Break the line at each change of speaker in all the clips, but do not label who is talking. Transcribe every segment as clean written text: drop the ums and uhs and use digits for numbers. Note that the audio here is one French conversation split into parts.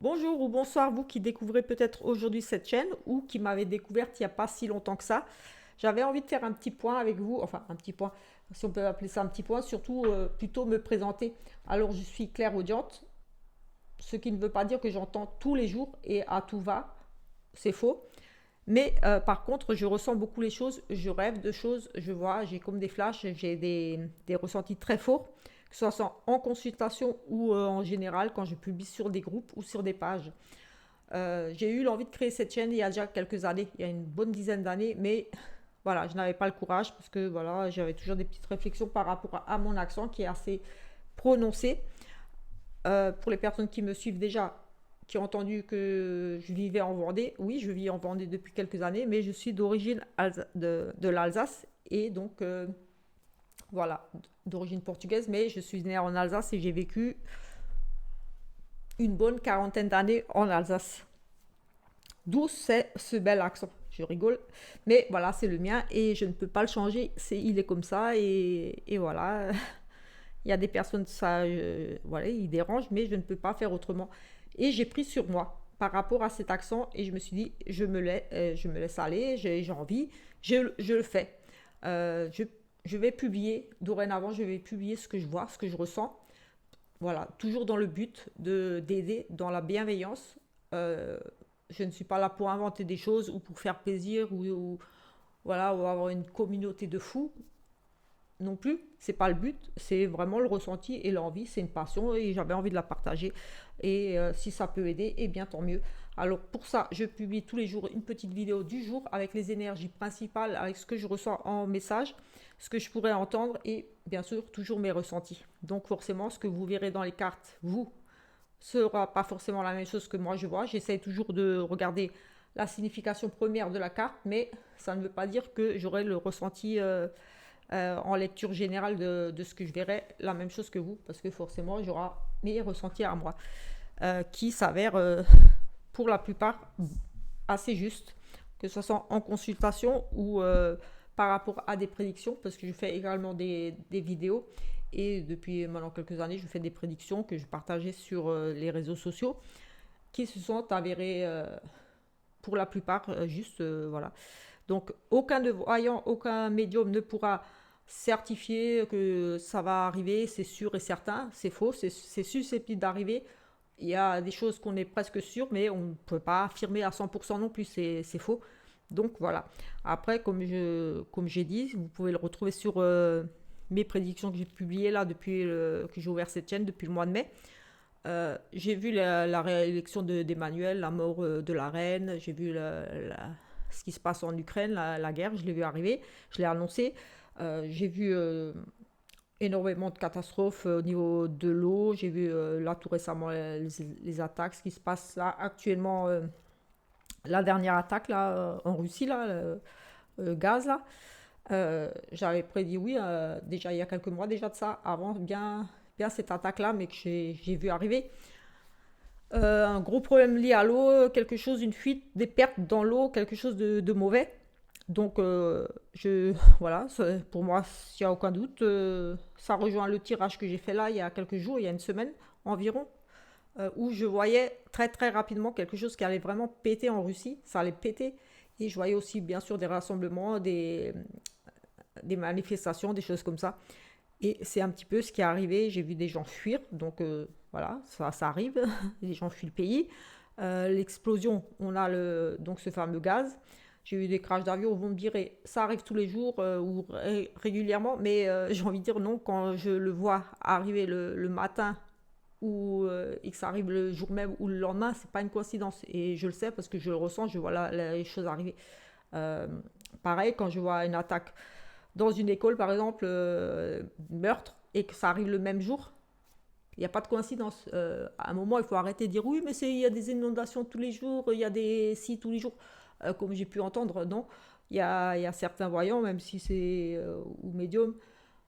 Bonjour ou bonsoir, vous qui découvrez peut-être aujourd'hui cette chaîne ou qui m'avez découverte il n'y a pas si longtemps que ça. J'avais envie de faire un petit point avec vous, enfin un petit point, si on peut appeler ça un petit point, surtout plutôt me présenter. Alors je suis clairaudiente, ce qui ne veut pas dire que j'entends tous les jours et à tout va, c'est faux. Mais par contre, je ressens beaucoup les choses, je rêve de choses, je vois, j'ai comme des flashs, j'ai des ressentis très forts, que ce soit en consultation ou en général quand je publie sur des groupes ou sur des pages. J'ai eu l'envie de créer cette chaîne il y a déjà quelques années, il y a une bonne dizaine d'années, mais voilà, je n'avais pas le courage parce que voilà, j'avais toujours des petites réflexions par rapport à mon accent qui est assez prononcé. Pour les personnes qui me suivent déjà, qui ont entendu que je vivais en Vendée, oui, je vis en Vendée depuis quelques années, mais je suis d'origine de l'Alsace et donc voilà, d'origine portugaise, mais je suis née en Alsace et j'ai vécu une bonne quarantaine d'années en Alsace. D'où c'est ce bel accent. Je rigole, mais voilà, c'est le mien et je ne peux pas le changer. Il est comme ça et voilà. Il y a des personnes, ça, voilà, il dérange, mais je ne peux pas faire autrement. Et j'ai pris sur moi par rapport à cet accent et je me suis dit, je me laisse aller, j'ai envie, je le fais. Euh, je, je vais publier, dorénavant, je vais publier ce que je vois, ce que je ressens. Voilà, toujours dans le but d'aider, dans la bienveillance. Euh, je ne suis pas là pour inventer des choses ou pour faire plaisir voilà, ou avoir une communauté de fous non plus. C'est pas le but, c'est vraiment le ressenti et l'envie, c'est une passion et j'avais envie de la partager. Et si ça peut aider, eh bien tant mieux. Alors pour ça, je publie tous les jours une petite vidéo du jour avec les énergies principales, avec ce que je ressens en message, ce que je pourrais entendre et bien sûr toujours mes ressentis. Donc forcément, ce que vous verrez dans les cartes, vous, sera pas forcément la même chose que moi je vois. J'essaie toujours de regarder la signification première de la carte, mais ça ne veut pas dire que j'aurai le ressenti en lecture générale de ce que je verrai la même chose que vous, parce que forcément j'aurai mes ressentis à moi, qui s'avèrent pour la plupart assez justes, que ce soit en consultation ou par rapport à des prédictions, parce que je fais également des vidéos. Et depuis maintenant quelques années, je fais des prédictions que je partageais sur les réseaux sociaux qui se sont avérées pour la plupart justes. Voilà. Donc aucun de voyant, aucun médium ne pourra certifier que ça va arriver, c'est sûr et certain, c'est faux, c'est susceptible d'arriver. Il y a des choses qu'on est presque sûr, mais on ne peut pas affirmer à 100% non plus, c'est faux. Donc voilà. Après, comme j'ai dit, vous pouvez le retrouver sur mes prédictions que j'ai publiées là depuis que j'ai ouvert cette chaîne depuis le mois de mai. J'ai vu la réélection d'Emmanuel, la mort de la reine, j'ai vu ce qui se passe en Ukraine, la guerre, je l'ai vu arriver, je l'ai annoncé. J'ai vu énormément de catastrophes au niveau de l'eau, j'ai vu là tout récemment les attaques, ce qui se passe là actuellement, la dernière attaque là en Russie, là, le gaz là. J'avais prédit oui, déjà il y a quelques mois déjà de ça, avant bien cette attaque-là, mais que j'ai vu arriver. Un gros problème lié à l'eau, quelque chose, une fuite, des pertes dans l'eau, quelque chose de mauvais. Donc, voilà, pour moi, s'il n'y a aucun doute, ça rejoint le tirage que j'ai fait là il y a quelques jours, il y a une semaine environ, où je voyais très très rapidement quelque chose qui allait vraiment péter en Russie, ça allait péter. Et je voyais aussi bien sûr des rassemblements, des manifestations, des choses comme ça. Et c'est un petit peu ce qui est arrivé. J'ai vu des gens fuir, donc voilà, ça arrive. Les gens fuient le pays. L'explosion, on a donc ce fameux gaz. J'ai eu des crashs d'avion, vous me direz, ça arrive tous les jours ou régulièrement, mais j'ai envie de dire non, quand je le vois arriver le matin et que ça arrive le jour même ou le lendemain, c'est pas une coïncidence. Et je le sais parce que je le ressens, je vois les choses arriver. Euh, Pareil, quand je vois une attaque dans une école, par exemple, meurtre, et que ça arrive le même jour, il n'y a pas de coïncidence. À un moment, il faut arrêter de dire oui, mais il y a des inondations tous les jours, il y a des si tous les jours. Comme j'ai pu entendre, non. Il y a certains voyants, même si c'est ou médiums,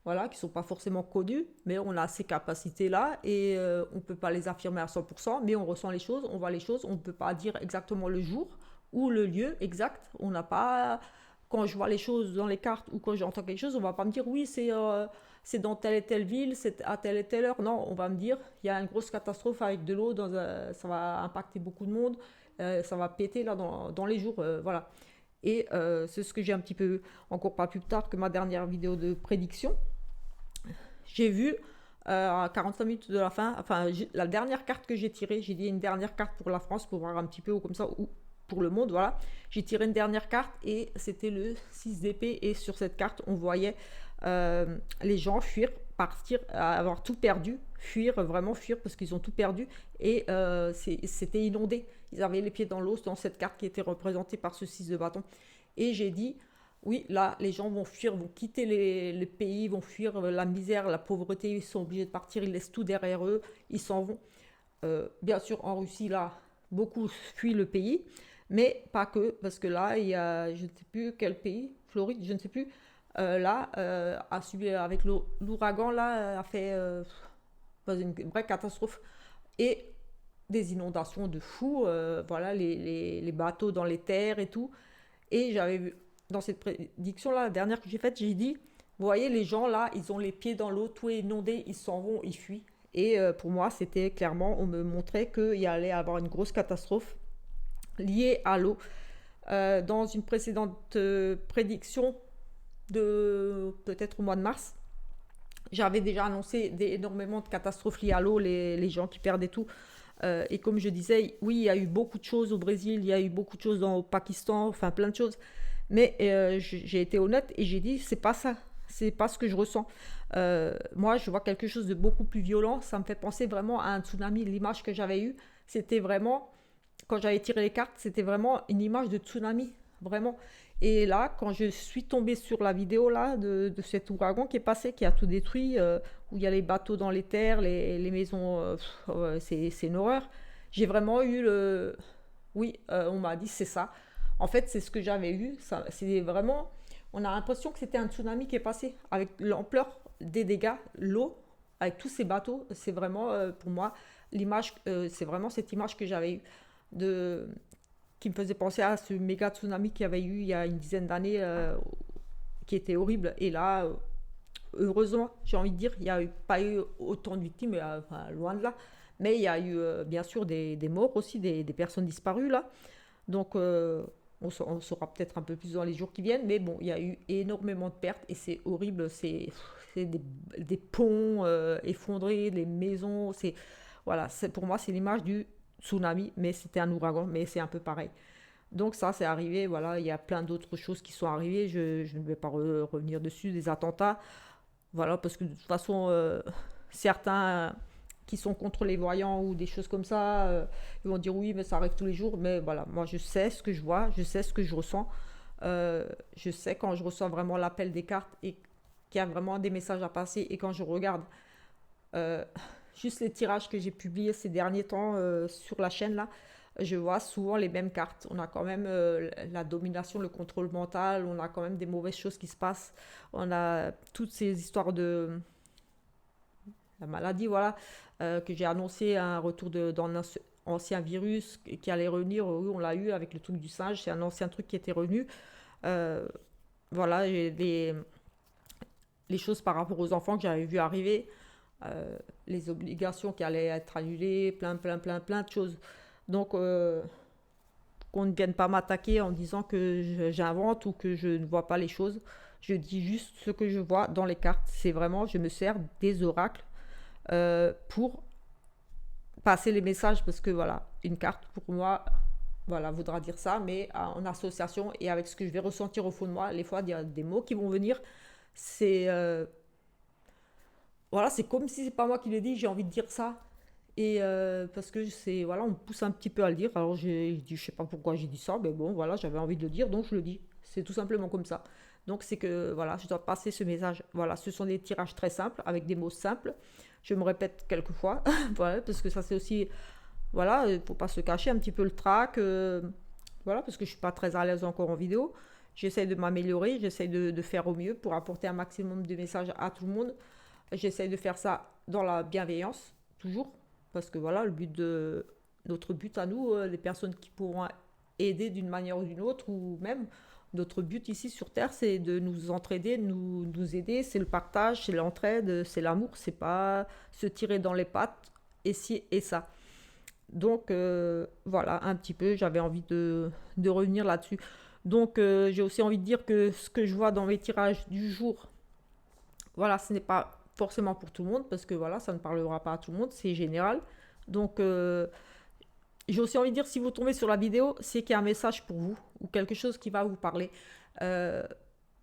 voilà, qui ne sont pas forcément connus, mais on a ces capacités-là et on ne peut pas les affirmer à 100%, mais on ressent les choses, on voit les choses, on ne peut pas dire exactement le jour ou le lieu exact. On n'a pas, quand je vois les choses dans les cartes ou quand j'entends quelque chose, on ne va pas me dire oui, c'est dans telle et telle ville, c'est à telle et telle heure. Non, on va me dire, il y a une grosse catastrophe avec de l'eau, ça va impacter beaucoup de monde, ça va péter là dans les jours, voilà. Et c'est ce que j'ai un petit peu, encore pas plus tard que ma dernière vidéo de prédiction. J'ai vu à 45 minutes de la fin, enfin la dernière carte que j'ai tirée, j'ai dit une dernière carte pour la France pour voir un petit peu comme ça, ou pour le monde, voilà. J'ai tiré une dernière carte et c'était le 6 d'épée et sur cette carte on voyait les gens fuir, partir, avoir tout perdu, fuir, vraiment fuir parce qu'ils ont tout perdu et c'était inondé. Ils avaient les pieds dans l'eau dans cette carte qui était représentée par ce 6 de bâton. Et j'ai dit, oui, là, les gens vont fuir, vont quitter les pays, vont fuir la misère, la pauvreté, ils sont obligés de partir, ils laissent tout derrière eux, ils s'en vont. Bien sûr, en Russie, là, beaucoup fuient le pays, mais pas que, parce que là, il y a, je ne sais plus quel pays, Floride, je ne sais plus, là, a subi avec l'ouragan, là, a fait une vraie catastrophe. Et des inondations de fou, voilà, les bateaux dans les terres et tout. Et j'avais vu, dans cette prédiction-là, la dernière que j'ai faite, j'ai dit, vous voyez, les gens là, ils ont les pieds dans l'eau, tout est inondé, ils s'en vont, ils fuient. Et pour moi, c'était clairement, on me montrait qu'il y allait avoir une grosse catastrophe liée à l'eau. Dans une précédente prédiction de peut-être au mois de mars, j'avais déjà annoncé énormément de catastrophes liées à l'eau, les gens qui perdaient tout. Et comme je disais, oui, il y a eu beaucoup de choses au Brésil, il y a eu beaucoup de choses au Pakistan, enfin plein de choses. Mais j'ai été honnête et j'ai dit, c'est pas ça, c'est pas ce que je ressens. Moi, je vois quelque chose de beaucoup plus violent. Ça me fait penser vraiment à un tsunami. L'image que j'avais eue, c'était vraiment, quand j'avais tiré les cartes, c'était vraiment une image de tsunami, vraiment. Et là, quand je suis tombée sur la vidéo là de cet ouragan qui est passé, qui a tout détruit, où il y a les bateaux dans les terres, les maisons, ouais, c'est une horreur. J'ai vraiment eu le... Oui, on m'a dit c'est ça. En fait, c'est ce que j'avais eu. C'est vraiment... On a l'impression que c'était un tsunami qui est passé avec l'ampleur des dégâts, l'eau, avec tous ces bateaux. C'est vraiment, pour moi, l'image, c'est vraiment cette image que j'avais eue de qui me faisait penser à ce méga tsunami qu'il y avait eu il y a une dizaine d'années, qui était horrible. Et là, heureusement, j'ai envie de dire, il n'y a pas eu autant de victimes, enfin, loin de là. Mais il y a eu, bien sûr, des morts aussi, des personnes disparues là. Donc, on saura peut-être un peu plus dans les jours qui viennent. Mais bon, il y a eu énormément de pertes et c'est horrible. C'est des ponts effondrés, des maisons. Voilà, pour moi, c'est l'image du tsunami, mais c'était un ouragan, mais c'est un peu pareil. Donc ça, c'est arrivé, voilà, il y a plein d'autres choses qui sont arrivées, je ne vais pas revenir dessus, des attentats, voilà, parce que de toute façon, certains qui sont contre les voyants ou des choses comme ça, ils vont dire oui, mais ça arrive tous les jours, mais voilà, moi je sais ce que je vois, je sais ce que je ressens, je sais quand je reçois vraiment l'appel des cartes et qu'il y a vraiment des messages à passer, et quand je regarde euh, juste les tirages que j'ai publiés ces derniers temps sur la chaîne là, je vois souvent les mêmes cartes. On a quand même la domination, le contrôle mental, on a quand même des mauvaises choses qui se passent. On a toutes ces histoires de la maladie, voilà, que j'ai annoncé un retour d'un ancien virus qui allait revenir. Oui, on l'a eu avec le truc du singe, c'est un ancien truc qui était revenu. Euh, voilà, les choses par rapport aux enfants que j'avais vu arriver, les obligations qui allaient être annulées, plein de choses. Donc, qu'on ne vienne pas m'attaquer en disant que j'invente ou que je ne vois pas les choses. Je dis juste ce que je vois dans les cartes. C'est vraiment, je me sers des oracles pour passer les messages parce que voilà, une carte pour moi, voilà, voudra dire ça, mais en association et avec ce que je vais ressentir au fond de moi, les fois, il y a des mots qui vont venir. C'est voilà, c'est comme si c'est pas moi qui l'ai dit, j'ai envie de dire ça. Et parce que c'est voilà, on me pousse un petit peu à le dire. Alors j'ai dit, je sais pas pourquoi j'ai dit ça, mais bon, voilà, j'avais envie de le dire, donc je le dis. C'est tout simplement comme ça. Donc c'est que voilà, je dois passer ce message. Voilà, ce sont des tirages très simples avec des mots simples. Je me répète quelques fois, voilà, parce que ça c'est aussi voilà, il faut pas se cacher un petit peu le trac, voilà, parce que je suis pas très à l'aise encore en vidéo. J'essaie de m'améliorer, j'essaie de faire au mieux pour apporter un maximum de messages à tout le monde. J'essaie de faire ça dans la bienveillance, toujours, parce que voilà, notre but à nous, les personnes qui pourront aider d'une manière ou d'une autre, ou même Notre but ici sur Terre, c'est de nous entraider, nous aider. C'est le partage, c'est l'entraide, c'est l'amour. C'est pas se tirer dans les pattes et ci et ça. Donc voilà, un petit peu, j'avais envie de revenir là-dessus. Donc j'ai aussi envie de dire que ce que je vois dans mes tirages du jour, voilà, ce n'est pas forcément pour tout le monde, parce que voilà, ça ne parlera pas à tout le monde, c'est général. Donc j'ai aussi envie de dire, si vous tombez sur la vidéo, c'est qu'il y a un message pour vous, ou quelque chose qui va vous parler. Euh,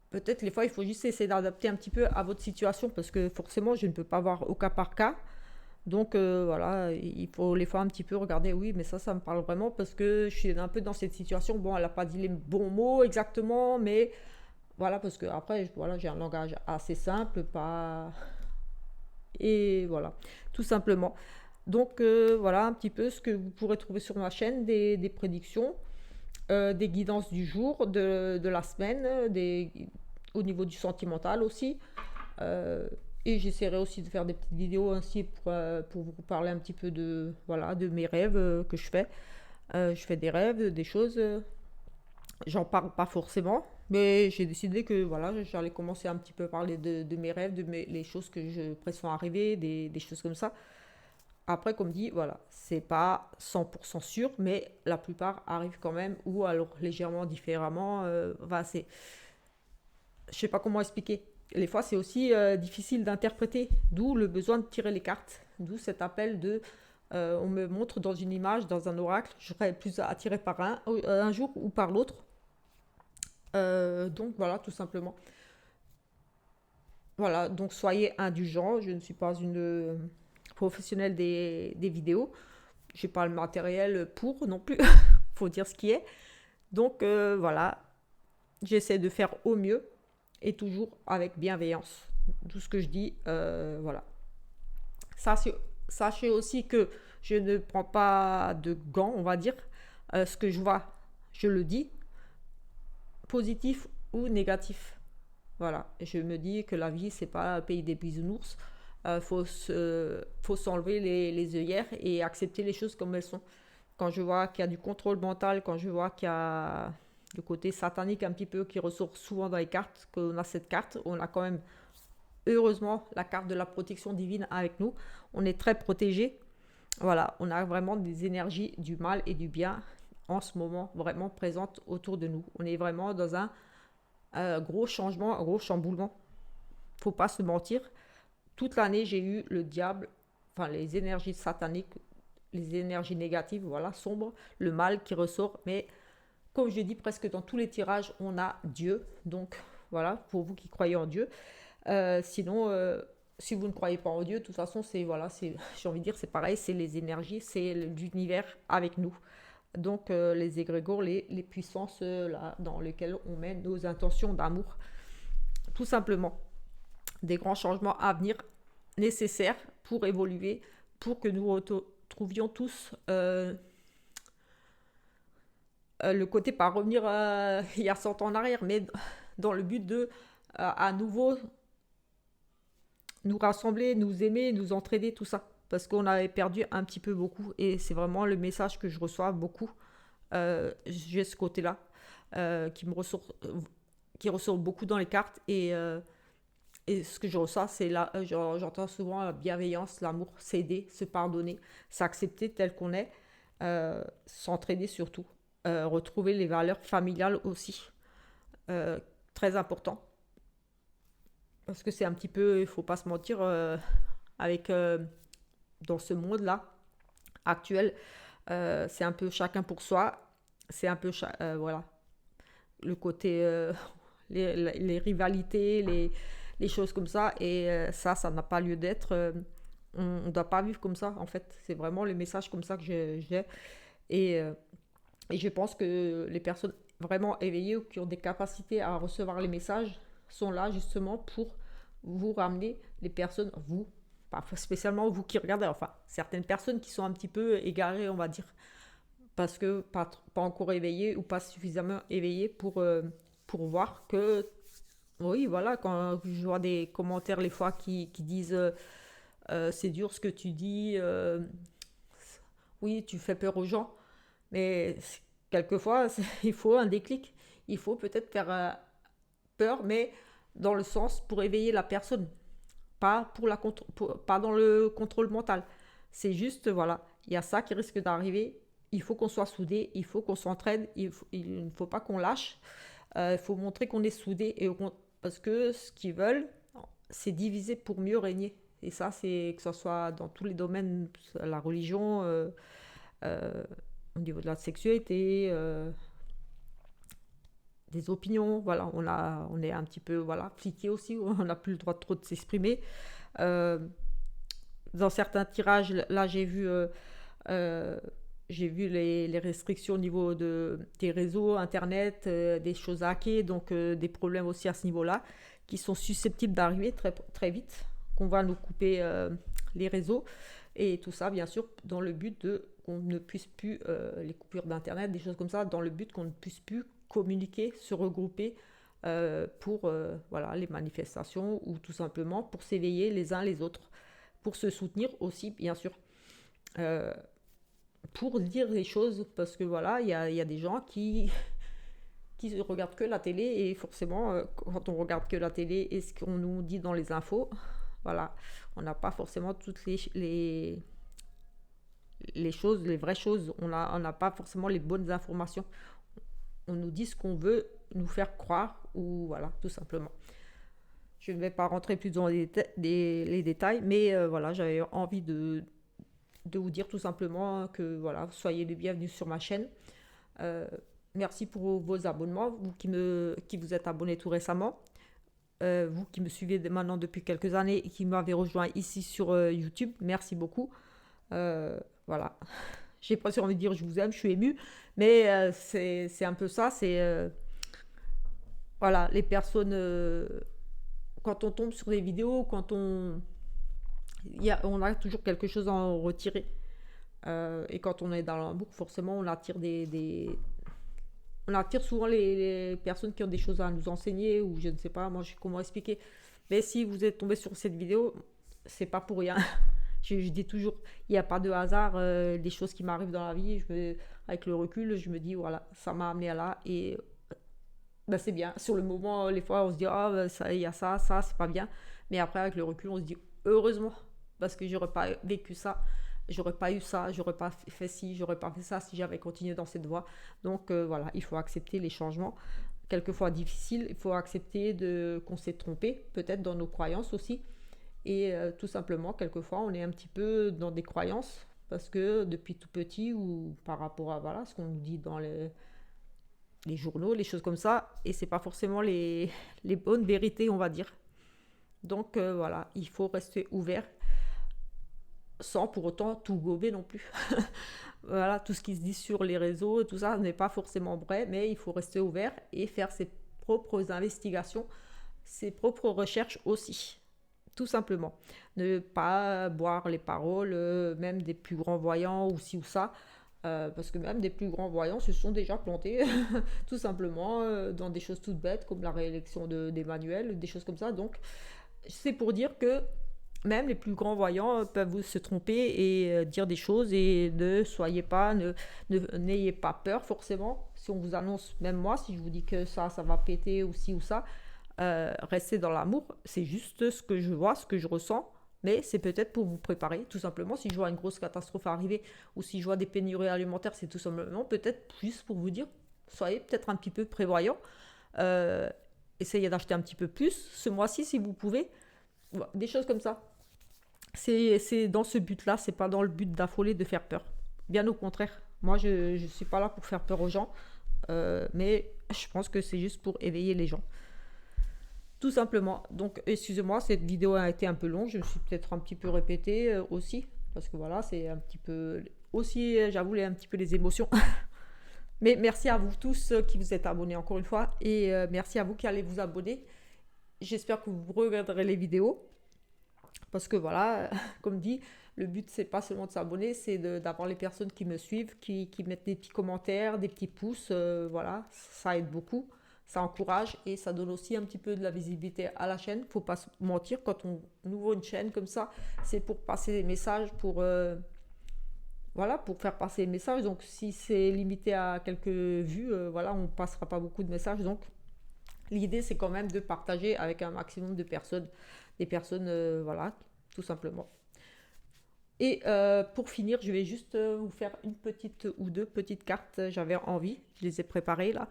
Peut-être les fois, il faut juste essayer d'adapter un petit peu à votre situation, parce que forcément, je ne peux pas voir au cas par cas. Donc voilà, il faut les fois un petit peu regarder, oui, mais ça me parle vraiment parce que je suis un peu dans cette situation. Bon, elle n'a pas dit les bons mots exactement, mais voilà, parce que après, voilà, j'ai un langage assez simple, pas. Et voilà, tout simplement. Donc voilà un petit peu ce que vous pourrez trouver sur ma chaîne, des prédictions, des guidances du jour, de la semaine, au niveau du sentimental aussi. Euh, et j'essaierai aussi de faire des petites vidéos ainsi pour vous parler un petit peu de, voilà, de mes rêves que je fais. Je fais des rêves, des choses. J'en parle pas forcément, mais j'ai décidé que voilà, j'allais commencer un petit peu à parler de mes rêves, les choses que je pressens arriver, des choses comme ça. Après, comme dit, voilà, c'est pas 100% sûr, mais la plupart arrivent quand même, ou alors légèrement différemment. Je sais pas comment expliquer. Les fois, c'est aussi difficile d'interpréter, d'où le besoin de tirer les cartes, d'où cet appel de on me montre dans une image, dans un oracle, je serais plus attiré par un jour ou par l'autre. Donc voilà, tout simplement. Voilà, donc soyez indulgents. Je ne suis pas une professionnelle des vidéos. J'ai pas le matériel pour non plus. Faut dire ce qui est. Donc voilà, j'essaie de faire au mieux et toujours avec bienveillance. Tout ce que je dis, voilà. Sachez, sachez aussi que je ne prends pas de gants, on va dire. Ce que je vois, je le dis, positif ou négatif. Voilà, je me dis que la vie, c'est pas un pays des bisounours. Faut s'enlever les œillères et accepter les choses comme elles sont. Quand je vois qu'il y a du contrôle mental, quand je vois qu'il y a le côté satanique un petit peu qui ressort souvent dans les cartes, qu'on a cette carte, on a quand même heureusement la carte de la protection divine avec nous. On est très protégé. Voilà, on a vraiment des énergies du mal et du bien en ce moment vraiment présentes autour de nous. On est vraiment dans un gros changement, un gros chamboulement. Faut pas se mentir. Toute l'année, j'ai eu le diable, enfin les énergies sataniques, les énergies négatives, voilà, sombres, le mal qui ressort. Mais comme je dis presque dans tous les tirages, on a Dieu. Donc voilà, pour vous qui croyez en Dieu. Sinon, si vous ne croyez pas en Dieu, de toute façon, c'est voilà, c'est, j'ai envie de dire, c'est pareil, c'est les énergies, c'est l'univers avec nous. Donc les égrégores, les puissances là, dans lesquelles on met nos intentions d'amour, tout simplement. Des grands changements à venir nécessaires pour évoluer, pour que nous retrouvions tous le côté, pas revenir il y a 100 ans en arrière, mais dans le but de à nouveau nous rassembler, nous aimer, nous entraider, tout ça. Parce qu'on avait perdu un petit peu beaucoup. Et c'est vraiment le message que je reçois beaucoup. J'ai ce côté-là qui ressort beaucoup dans les cartes. Et ce que je reçois, c'est là, j'entends souvent la bienveillance, l'amour, s'aider, se pardonner, s'accepter tel qu'on est, s'entraider surtout, retrouver les valeurs familiales aussi, euh, très important. Parce que c'est un petit peu, il faut pas se mentir, avec dans ce monde-là actuel, c'est un peu chacun pour soi, c'est un peu, voilà, le côté, les rivalités, les choses comme ça, et ça n'a pas lieu d'être. On ne doit pas vivre comme ça, en fait. C'est vraiment le message comme ça que j'ai. Et, euh, et je pense que les personnes vraiment éveillées ou qui ont des capacités à recevoir les messages sont là justement pour vous ramener les personnes, vous, pas spécialement vous qui regardez, enfin, certaines personnes qui sont un petit peu égarées, on va dire, parce que pas encore éveillées ou pas suffisamment éveillées pour voir que oui, voilà, quand je vois des commentaires les fois qui disent c'est dur ce que tu dis, oui, tu fais peur aux gens, mais quelquefois il faut un déclic. il faut peut-être faire peur, mais dans le sens pour éveiller la personne, pas, pas dans le contrôle mental. C'est juste, voilà, il y a ça qui risque d'arriver. Il faut qu'on soit soudés, il faut qu'on s'entraide, il ne faut pas qu'on lâche. Il faut montrer qu'on est soudés, parce que ce qu'ils veulent, c'est diviser pour mieux régner. Et ça, c'est que ce soit dans tous les domaines, la religion, euh, au niveau de la sexualité, des opinions, voilà, on est un petit peu, voilà, fliqué aussi, on n'a plus le droit trop de s'exprimer. Euh, dans certains tirages, là, euh, j'ai vu les restrictions au niveau des réseaux, Internet, des choses hackées, donc des problèmes aussi à ce niveau-là, qui sont susceptibles d'arriver très, très vite, qu'on va nous couper les réseaux. Et tout ça, bien sûr, dans le but qu'on ne puisse plus, les coupures d'Internet, des choses comme ça, dans le but qu'on ne puisse plus communiquer, se regrouper pour voilà, les manifestations ou tout simplement pour s'éveiller les uns les autres, pour se soutenir aussi, bien sûr. Euh, pour dire les choses, parce que voilà, il y a des gens qui ne regardent que la télé, et forcément, quand on regarde que la télé et ce qu'on nous dit dans les infos, voilà, on n'a pas forcément toutes les choses, les vraies choses, on n'a pas forcément les bonnes informations. On nous dit ce qu'on veut nous faire croire, ou voilà, tout simplement. Je ne vais pas rentrer plus dans les détails, mais voilà, j'avais envie de vous dire tout simplement que voilà, soyez les bienvenus sur ma chaîne. Euh, Merci pour vos abonnements, vous qui vous êtes abonnés tout récemment, vous qui me suivez maintenant depuis quelques années et qui m'avez rejoint ici sur YouTube, merci beaucoup. Voilà, j'ai presque envie de dire je vous aime, je suis émue, mais c'est un peu ça, c'est voilà, les personnes, quand on tombe sur des vidéos, on a toujours quelque chose à en retirer. Et quand on est dans la boucle, forcément, on attire on attire souvent les personnes qui ont des choses à nous enseigner, ou je ne sais pas, moi, comment expliquer. Mais si vous êtes tombé sur cette vidéo, c'est pas pour rien. Je dis toujours, il n'y a pas de hasard, des choses qui m'arrivent dans la vie, avec le recul, je me dis, voilà, ça m'a amené à là, et ben, c'est bien. Sur le moment, les fois, on se dit, ah, ben, ça, il y a ça, c'est pas bien. Mais après, avec le recul, on se dit, heureusement, parce que j'aurais pas vécu ça, j'aurais pas eu ça, j'aurais pas fait ci, j'aurais pas fait ça si j'avais continué dans cette voie. Donc voilà, il faut accepter les changements, quelquefois difficiles. Il faut accepter qu'on s'est trompé, peut-être dans nos croyances aussi. Et tout simplement, quelquefois, on est un petit peu dans des croyances, parce que depuis tout petit, ou par rapport à voilà, ce qu'on nous dit dans les journaux, les choses comme ça, et c'est pas forcément les bonnes vérités, on va dire. Donc voilà, il faut rester ouvert sans pour autant tout gober non plus. Voilà, tout ce qui se dit sur les réseaux, tout ça n'est pas forcément vrai, mais il faut rester ouvert et faire ses propres investigations, ses propres recherches aussi, tout simplement. Ne pas boire les paroles, même des plus grands voyants ou ci ou ça, parce que même des plus grands voyants se sont déjà plantés, tout simplement, dans des choses toutes bêtes, comme la réélection d'Emmanuel, des choses comme ça. Donc, c'est pour dire que même les plus grands voyants peuvent se tromper et dire des choses, et n'ayez pas peur forcément. Si on vous annonce, même moi, si je vous dis que ça va péter ou ci ou ça, restez dans l'amour. C'est juste ce que je vois, ce que je ressens, mais c'est peut-être pour vous préparer, tout simplement. Si je vois une grosse catastrophe arriver, ou si je vois des pénuries alimentaires, c'est tout simplement peut-être juste pour vous dire, soyez peut-être un petit peu prévoyant. Euh, Essayez d'acheter un petit peu plus ce mois-ci si vous pouvez. Des choses comme ça. C'est dans ce but-là, c'est pas dans le but d'affoler, de faire peur. Bien au contraire. Moi, je ne suis pas là pour faire peur aux gens, mais je pense que c'est juste pour éveiller les gens. Tout simplement. Donc, excusez-moi, cette vidéo a été un peu longue. Je me suis peut-être un petit peu répétée aussi, parce que voilà, c'est un petit peu... Aussi, j'avoue, un petit peu les émotions. Mais merci à vous tous qui vous êtes abonnés encore une fois, et merci à vous qui allez vous abonner. J'espère que vous regarderez les vidéos. Parce que voilà, comme dit, le but c'est pas seulement de s'abonner, c'est d'avoir les personnes qui me suivent, qui mettent des petits commentaires, des petits pouces, voilà, ça aide beaucoup, ça encourage, et ça donne aussi un petit peu de la visibilité à la chaîne. Faut pas se mentir, quand on ouvre une chaîne comme ça, c'est pour passer des messages, pour voilà, pour faire passer le message. Donc, si c'est limité à quelques vues, voilà, on passera pas beaucoup de messages. Donc, l'idée, c'est quand même de partager avec un maximum de personnes, des personnes, voilà, tout simplement. Et pour finir, je vais juste vous faire une petite ou deux petites cartes. J'avais envie, je les ai préparées là.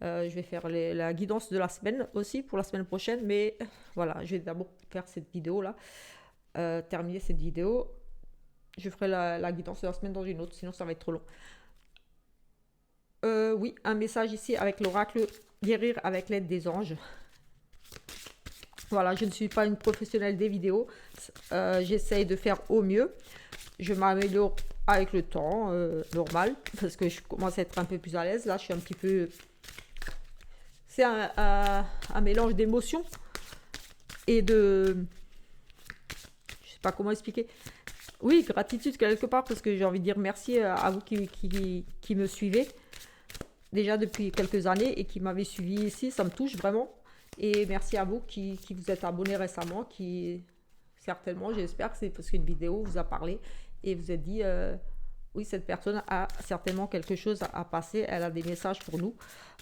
Je vais faire la guidance de la semaine aussi pour la semaine prochaine. Mais voilà, je vais d'abord faire cette vidéo là, terminer cette vidéo. Je ferai la guidance de la semaine dans une autre, sinon ça va être trop long. Oui, un message ici avec l'oracle guérir avec l'aide des anges. Voilà, je ne suis pas une professionnelle des vidéos. J'essaye de faire au mieux. Je m'améliore avec le temps, normal, parce que je commence à être un peu plus à l'aise. Là, je suis un petit peu... C'est un mélange d'émotions et de... Je sais pas comment expliquer. Oui, gratitude quelque part, parce que j'ai envie de dire merci à vous qui me suivez déjà depuis quelques années et qui m'avez suivi ici. Ça me touche vraiment. Et merci à vous qui vous êtes abonnés récemment, qui certainement, j'espère que c'est parce qu'une vidéo vous a parlé et vous a dit oui, cette personne a certainement quelque chose à passer, elle a des messages pour nous,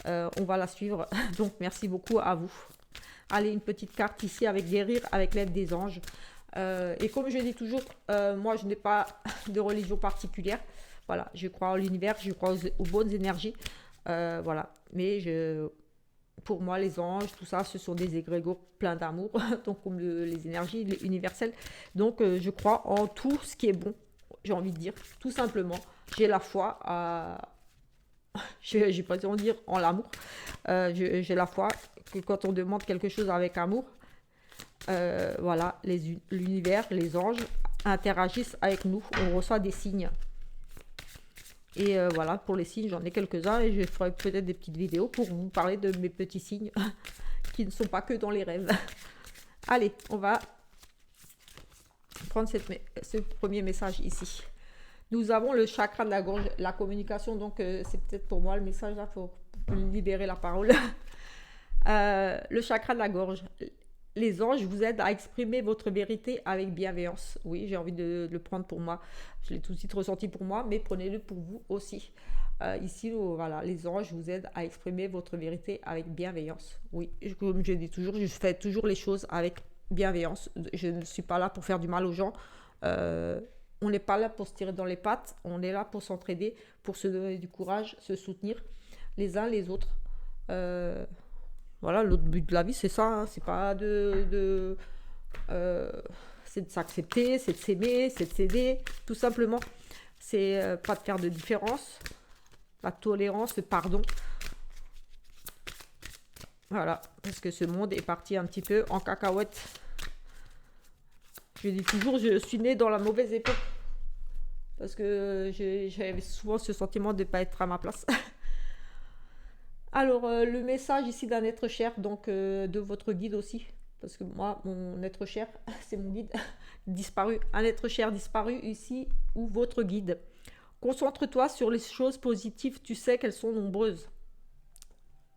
on va la suivre. Donc merci beaucoup à vous. Allez, une petite carte ici avec guérir avec l'aide des anges. Et comme je dis toujours, moi je n'ai pas de religion particulière. Voilà, je crois en l'univers, je crois aux bonnes énergies. Voilà, mais pour moi, les anges, tout ça, ce sont des égrégores pleins d'amour, donc comme les énergies universelles. Donc, je crois en tout ce qui est bon, j'ai envie de dire, tout simplement. J'ai la foi à... j'ai pas envie de dire en l'amour. J'ai la foi que quand on demande quelque chose avec amour, voilà, l'univers, les anges interagissent avec nous. On reçoit des signes. Et voilà, pour les signes, j'en ai quelques-uns et je ferai peut-être des petites vidéos pour vous parler de mes petits signes qui ne sont pas que dans les rêves. Allez, on va prendre ce premier message ici. Nous avons le chakra de la gorge, la communication, donc c'est peut-être pour moi le message là, pour libérer la parole. Le chakra de la gorge. Les anges vous aident à exprimer votre vérité avec bienveillance. Oui, j'ai envie de le prendre pour moi. Je l'ai tout de suite ressenti pour moi, mais prenez-le pour vous aussi. Ici, voilà, les anges vous aident à exprimer votre vérité avec bienveillance. Oui, comme je dis toujours, je fais toujours les choses avec bienveillance. Je ne suis pas là pour faire du mal aux gens. On n'est pas là pour se tirer dans les pattes. On est là pour s'entraider, pour se donner du courage, se soutenir les uns les autres. Voilà, l'autre but de la vie, c'est ça. Hein. C'est pas c'est de s'accepter, c'est de s'aimer, c'est de s'aider, tout simplement. C'est pas de faire de différence. La tolérance, le pardon. Voilà, parce que ce monde est parti un petit peu en cacahuète. Je dis toujours, je suis née dans la mauvaise époque. Parce que j'avais souvent ce sentiment de ne pas être à ma place. Alors, le message ici d'un être cher, donc de votre guide aussi, parce que moi, mon être cher, c'est mon guide disparu. Un être cher disparu ici, ou votre guide. Concentre-toi sur les choses positives, tu sais qu'elles sont nombreuses.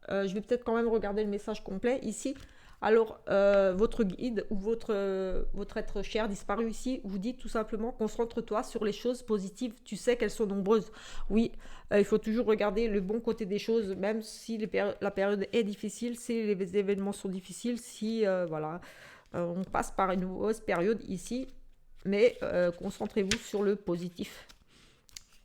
Je vais peut-être quand même regarder le message complet ici. Alors, votre guide ou votre être cher disparu ici vous dit tout simplement, concentre-toi sur les choses positives, tu sais qu'elles sont nombreuses. Oui, il faut toujours regarder le bon côté des choses, même si la période est difficile, si les événements sont difficiles, si voilà, on passe par une mauvaise période ici, mais concentrez-vous sur le positif.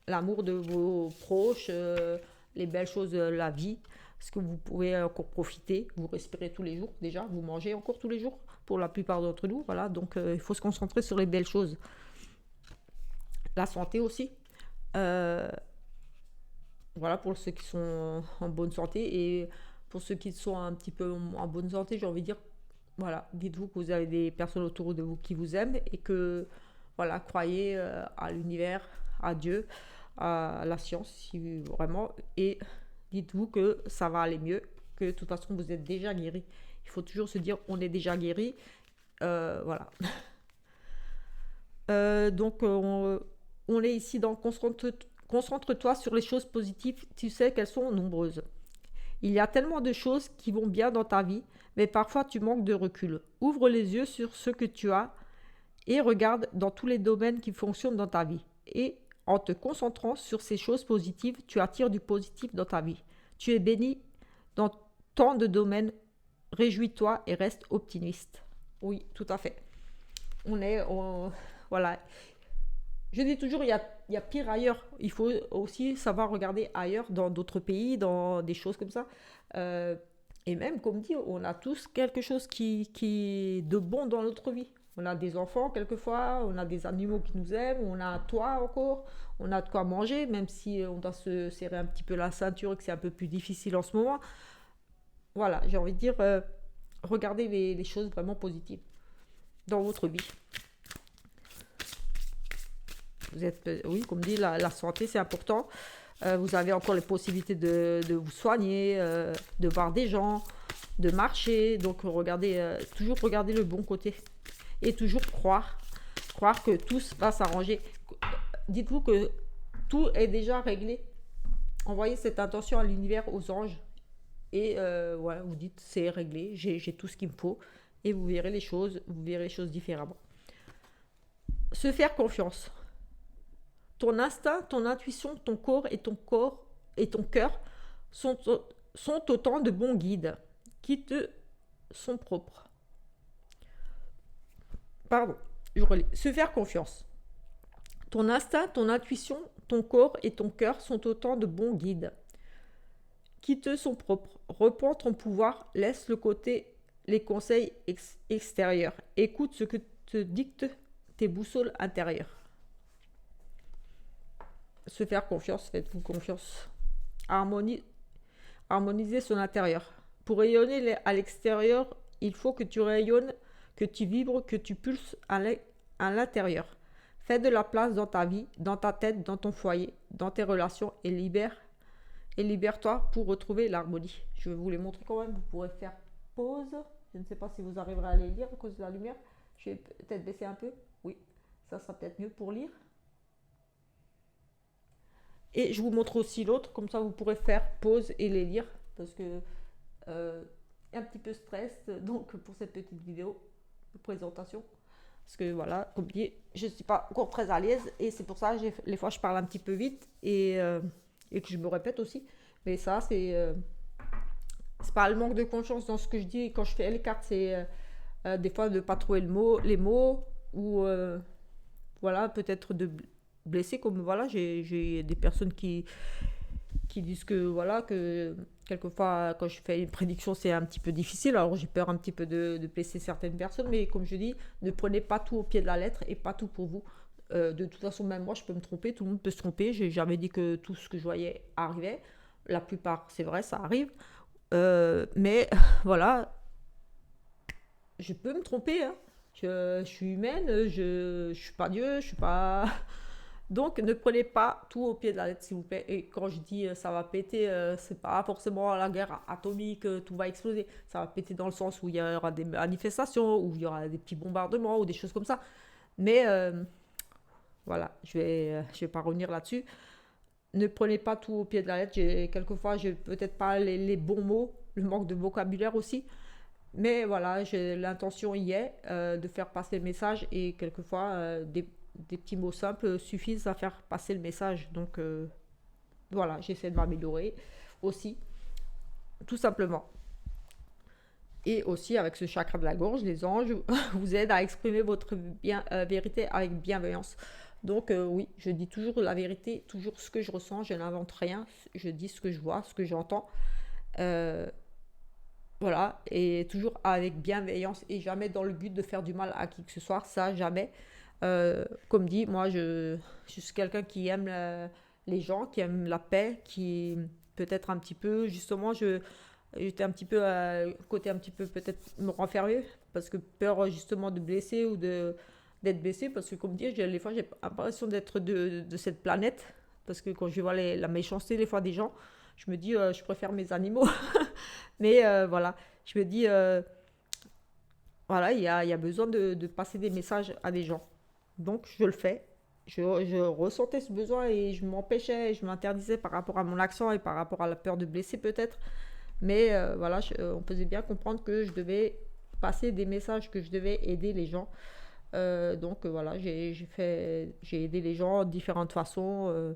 L'amour de vos proches, les belles choses de la vie. Parce que vous pouvez encore profiter, vous respirez tous les jours déjà, vous mangez encore tous les jours pour la plupart d'entre nous, voilà, donc il faut se concentrer sur les belles choses. La santé aussi, voilà, pour ceux qui sont en bonne santé et pour ceux qui sont un petit peu en bonne santé, j'ai envie de dire, voilà, dites-vous que vous avez des personnes autour de vous qui vous aiment et que, voilà, croyez à l'univers, à Dieu, à la science, si vraiment, et dites-vous que ça va aller mieux, que de toute façon vous êtes déjà guéri. Il faut toujours se dire on est déjà guéri. Voilà. Donc on est ici dans concentre-toi sur les choses positives, tu sais qu'elles sont nombreuses. Il y a tellement de choses qui vont bien dans ta vie, mais parfois tu manques de recul. Ouvre les yeux sur ce que tu as et regarde dans tous les domaines qui fonctionnent dans ta vie. Et En te concentrant sur ces choses positives, tu attires du positif dans ta vie. Tu es béni dans tant de domaines. Réjouis-toi et reste optimiste. Oui, tout à fait. Voilà. Je dis toujours, il y a pire ailleurs. Il faut aussi savoir regarder ailleurs, dans d'autres pays, dans des choses comme ça. Euh, et même, comme dit, on a tous quelque chose qui est de bon dans notre vie. On a des enfants quelquefois, on a des animaux qui nous aiment, on a un toit encore, on a de quoi manger, même si on doit se serrer un petit peu la ceinture et que c'est un peu plus difficile en ce moment. Voilà, j'ai envie de dire, regardez les choses vraiment positives dans votre vie. Oui, comme dit, la santé, c'est important. Vous avez encore les possibilités de vous soigner, de voir des gens, de marcher. Donc, toujours regarder le bon côté. Et toujours croire que tout va s'arranger. Dites-vous que tout est déjà réglé. Envoyez cette intention à l'univers, aux anges. Et voilà, vous dites, c'est réglé, j'ai tout ce qu'il me faut. Et vous verrez les choses différemment. Se faire confiance. Ton instinct, ton intuition, ton corps et ton cœur sont autant de bons guides qui te sont propres. Pardon, je relis. Se faire confiance. Ton instinct, ton intuition, ton corps et ton cœur sont autant de bons guides qui te sont propres. Reprends ton pouvoir, laisse le côté les conseils extérieurs. Écoute ce que te dictent tes boussoles intérieures. Se faire confiance, faites-vous confiance. Harmoniser son intérieur. Pour rayonner à l'extérieur, il faut que tu rayonnes, que tu vibres, que tu pulses à l'intérieur. Fais de la place dans ta vie, dans ta tête, dans ton foyer, dans tes relations et libère-toi pour retrouver l'harmonie. Je vais vous les montrer quand même. Vous pourrez faire pause. Je ne sais pas si vous arriverez à les lire à cause de la lumière. Je vais peut-être baisser un peu. Oui, ça sera peut-être mieux pour lire. Et je vous montre aussi l'autre, comme ça vous pourrez faire pause et les lire, parce que un petit peu stress donc pour cette petite vidéo de présentation, parce que voilà, comme dit, je ne suis pas encore très à l'aise et c'est pour ça que les fois je parle un petit peu vite et que je me répète aussi, mais ça c'est pas le manque de confiance dans ce que je dis quand je fais les cartes, c'est des fois de ne pas trouver les mots ou voilà, peut-être de blessé, comme voilà, j'ai des personnes qui disent que voilà, que quelquefois quand je fais une prédiction c'est un petit peu difficile, alors j'ai peur un petit peu de blesser certaines personnes, mais comme je dis, ne prenez pas tout au pied de la lettre et pas tout pour vous. De toute façon, même moi je peux me tromper, tout le monde peut se tromper, j'ai jamais dit que tout ce que je voyais arrivait, la plupart c'est vrai, ça arrive, mais voilà, je peux me tromper, hein. Je suis humaine, je suis pas Dieu, je suis pas... Donc, ne prenez pas tout au pied de la lettre, s'il vous plaît. Et quand je dis ça va péter, c'est pas forcément la guerre atomique, tout va exploser. Ça va péter dans le sens où il y aura des manifestations, où il y aura des petits bombardements, ou des choses comme ça. Mais voilà, je vais pas revenir là-dessus. Ne prenez pas tout au pied de la lettre. Quelquefois, j'ai peut-être pas les bons mots, le manque de vocabulaire aussi. Mais voilà, l'intention y est de faire passer le message et quelquefois des petits mots simples suffisent à faire passer le message. Donc voilà, j'essaie de m'améliorer aussi, tout simplement. Et aussi avec ce chakra de la gorge, les anges vous aident à exprimer votre vérité avec bienveillance. Donc oui, je dis toujours la vérité, toujours ce que je ressens, je n'invente rien, je dis ce que je vois, ce que j'entends. Voilà, et toujours avec bienveillance et jamais dans le but de faire du mal à qui que ce soit, ça jamais. Comme dit, moi je suis quelqu'un qui aime les gens, qui aime la paix, qui peut-être un petit peu, justement, j'étais un petit peu côté un petit peu peut-être me renfermer, parce que peur justement de blesser ou d'être blessé, parce que comme dit, des fois j'ai l'impression d'être de cette planète, parce que quand je vois la méchanceté des fois des gens, je me dis je préfère mes animaux. Mais voilà, je me dis voilà, il y a besoin de passer des messages à des gens. Donc je le fais. Je ressentais ce besoin et je m'empêchais, je m'interdisais par rapport à mon accent et par rapport à la peur de blesser peut-être. Mais voilà, on faisait bien comprendre que je devais passer des messages, que je devais aider les gens. Donc voilà, j'ai aidé les gens de différentes façons.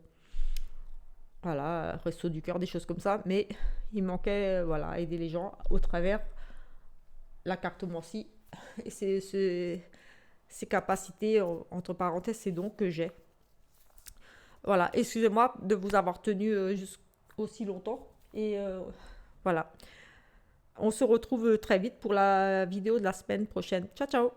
Voilà, Resto du cœur, des choses comme ça. Mais il manquait, voilà, aider les gens au travers la cartomancie et ces capacités, entre parenthèses, ces dons que j'ai. Voilà, excusez-moi de vous avoir tenu aussi longtemps. Et voilà, on se retrouve très vite pour la vidéo de la semaine prochaine. Ciao, ciao!